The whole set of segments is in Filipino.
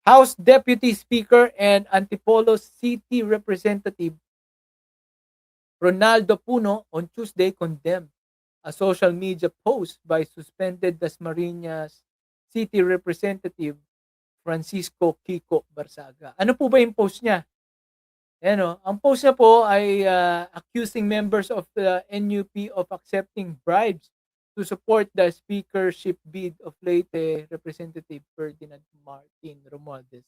House Deputy Speaker and Antipolo City Representative Ronaldo Puno on Tuesday condemned a social media post by suspended Dasmariñas City Representative Francisco Kiko Barsaga. Ano po ba yung post niya? Ayan o, ang post niya po ay accusing members of the NUP of accepting bribes to support the speakership bid of Leyte Representative Ferdinand Martin Romualdez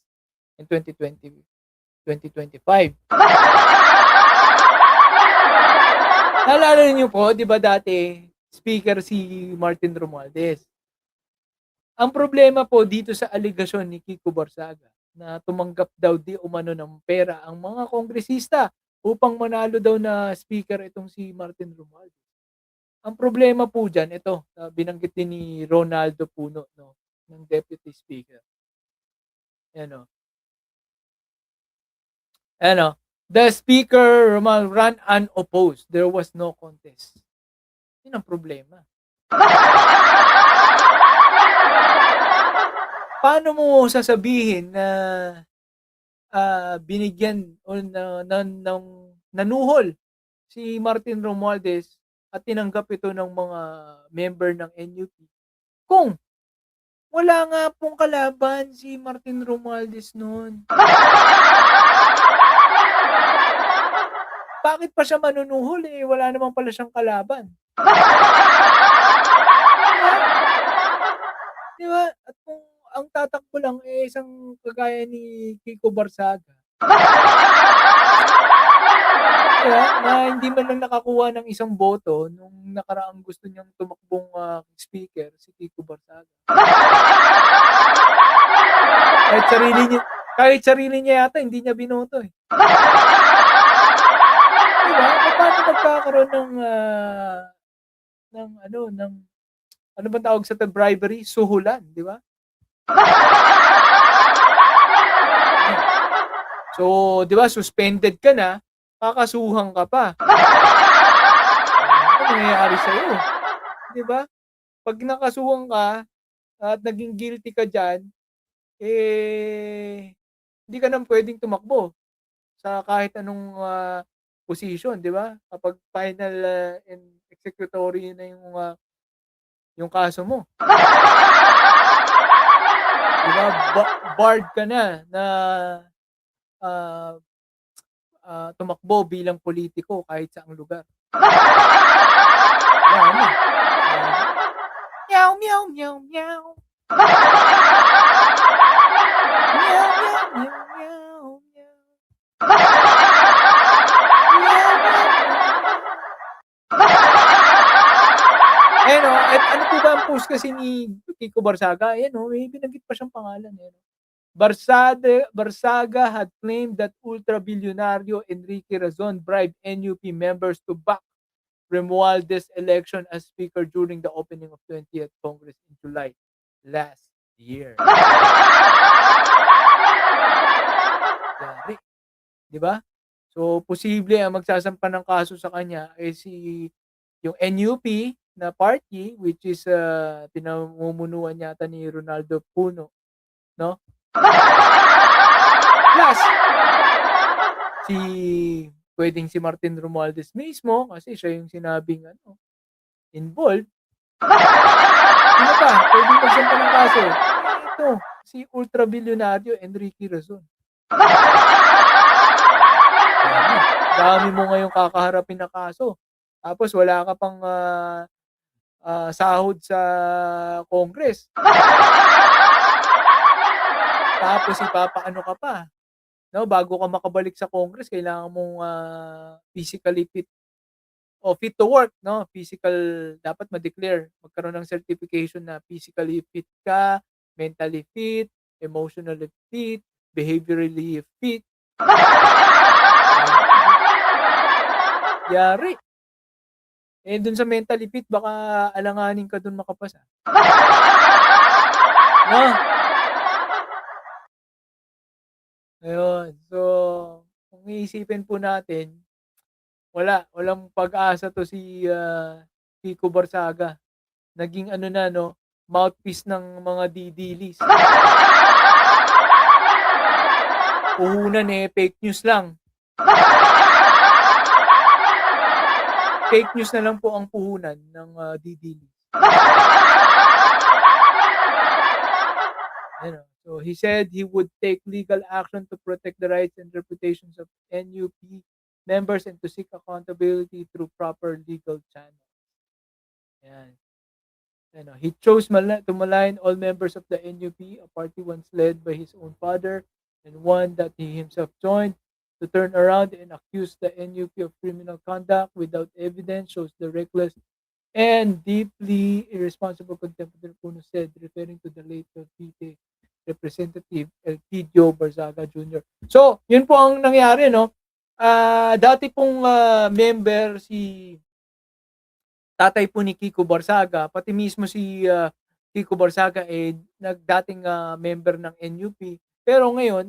in 2025. Naalala niyo po, di ba dati, speaker si Martin Romualdez. Ang problema po dito sa aligasyon ni Kiko Barsaga na tumanggap daw di umano ng pera ang mga kongresista upang manalo daw na speaker itong si Martin Romualdez. Ang problema po dyan, ito, binanggit din ni Ronaldo Puno, no, ng Deputy Speaker. Ayan o. Ayan o. The Speaker ran unopposed. There was no contest. Yun ang problema. Paano mo sasabihin na binigyan o nanuhol si Martin Romualdez at tinanggap ito ng mga member ng NUP kung wala nga pong kalaban si Martin Romualdez noon? Bakit pa siya manunuhol eh? Wala naman pala siyang kalaban. Di ba? At kung ang tatakbo lang eh isang kagaya ni Kiko Barsaga, diba? Na hindi man lang nakakuha ng isang boto nung nakaraang gusto niyang tumakbong speaker, si Kiko Barsaga. Kahit sarili niya yata, hindi niya binoto eh. Diba? Paano magkakaroon ng ano ba tawag sa bribery? Suhulan, di ba? So, di ba, suspended ka na, kakasuhan ka pa. Ano nangyayari sa'yo? Di ba? Pag nakasuhan ka at naging guilty ka dyan, eh, hindi ka nang pwedeng tumakbo sa kahit anong position, di ba? Kapag final and executory na yung kaso mo. Di ba? Barred ka na tumakbo bilang politiko kahit saang lugar. Ano? Meow, meow, meow, meow. Meow, meow, meow, meow, meow. Ayan o, at ano po ba ang post kasi ni Kiko Barsaga? Ayan o, may binanggit pa siyang pangalan. Ayan. Barsaga had claimed that ultra-billionario Enrique Razon bribed NUP members to back Romualdez election as speaker during the opening of 20th Congress in July last year. Yari. Di ba? So, posible ang magsasampa ng kaso sa kanya ay yung NUP na party, which is pinamumunuan yata ni Ronaldo Puno, no? Plus, pwedeng si Martin Romualdez mismo kasi siya yung sinabing involved. Ano pa? Pwedeng magsampa ng kaso. Ito, si ultra-billionario Enrique Razon. Dami mo ngayong kakaharapin na kaso. Tapos wala ka pang sahod sa Congress. Tapos ipapaano ka pa. No, bago ka makabalik sa Congress, kailangan mong physically fit o fit to work, no? Physical, dapat ma-declare, magkaroon ng certification na physically fit ka, mentally fit, emotionally fit, behaviorally fit. Yari. Eh, dun sa mentally fit, baka alanganin ka dun makapasa. No? Ayun. So, kung iisipin po natin, walang pag-asa to si Kiko Barsaga. Naging mouthpiece ng mga didilis. Puhunan, fake news lang. Fake news na lang po ang puhunan ng didilis. So he said he would take legal action to protect the rights and reputations of NUP members and to seek accountability through proper legal channels. Yan. He chose to malign all members of the NUP, a party once led by his own father and one that he himself joined, to turn around and accuse the NUP of criminal conduct without evidence shows the reckless and deeply irresponsible contempt of Puno said, referring to the late Cavite Representative Elpidio Barzaga Jr. So, yun po ang nangyari, no? Dati pong member si tatay po ni Kiko Barzaga, pati mismo si Kiko Barzaga dating member ng NUP. Pero ngayon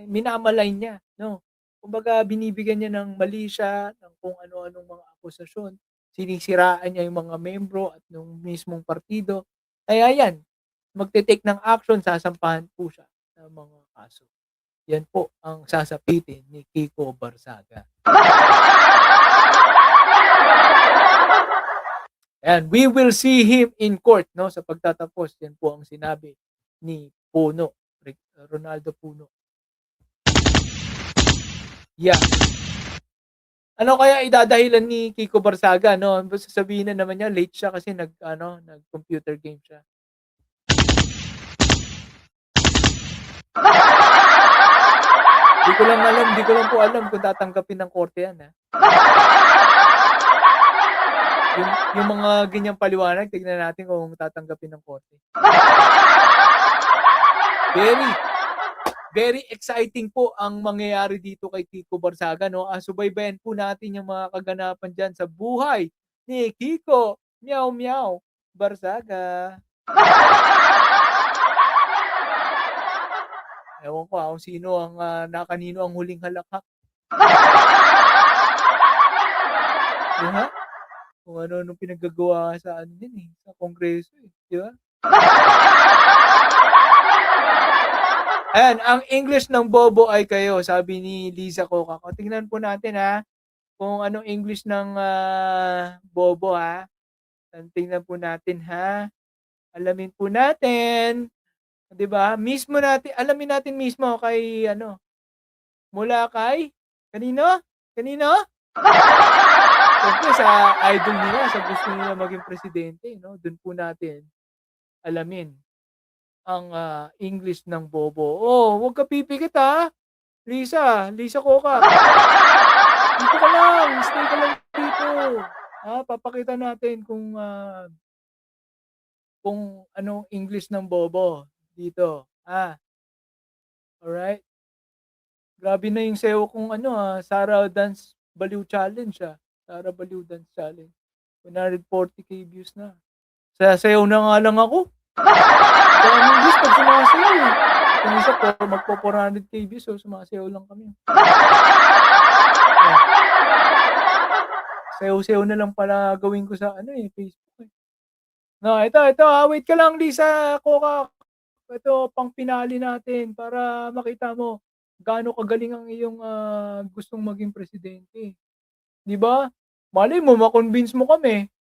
minamalay niya, no? Kumbaga binibigyan niya ng mali siya ng kung ano-anong mga akusasyon. Sinisiraan niya yung mga membro at ng mismong partido. Kaya yan, magte-take ng action, sasampahan po siya ng mga kaso. Yan po ang sasapitin ni Kiko Barzaga. And we will see him in court, no, sa pagtatapos. Yan po ang sinabi ni Puno, Ronaldo Puno. Yeah. Ano kaya idadahilan ni Kiko Barzaga, no? Sasabihin na naman niya late siya kasi nag-computer game siya. Di ko lang po alam kung tatanggapin ng korte yan, ha. Yung mga ganyang paliwanag, tignan natin kung tatanggapin ng korte. Very exciting po ang mangyayari dito kay Kiko Barzaga, no? Subaybayan po natin yung mga kaganapan dyan sa buhay ni Kiko Meow Meow Barzaga. Ewan ko kung sino ang kanino ang huling halakhak. Diba? Kung ano pinagagawa sa sa Kongreso, di ba? Ayan, ang English ng bobo ay kayo, sabi ni Liza Coca. Tingnan po natin, ha, kung anong English ng bobo, ha. Tingnan po natin, ha. Alamin po natin. 'Di ba? Alamin natin mismo kay mula kay kanino? Siyempre sa idol nila, sa gusto nila maging presidente, no? Doon po natin alamin ang English ng bobo. Huwag ka pipikit, ha. Lisa Coca. Dito ka lang, stay ka lang dito. Papakita natin kung anong English ng bobo dito. Alright? Grabe na yung sayo kung Sara Dance Baliw Challenge, Sara Baliw Dance Challenge. 140k views na. Sasayaw na nga lang ako. Daming views pag sumasayaw, Kung isa po, magpo 400k views, so sumasayaw lang kami. Sayaw-sayaw na lang pala gawin ko sa Facebook. No, ito, wait ka lang, Lisa Coca. Ito, pang pinali natin para makita mo gaano kagaling ang iyong gustong maging presidente. 'Di ba? Malay mo ma-convince mo kami.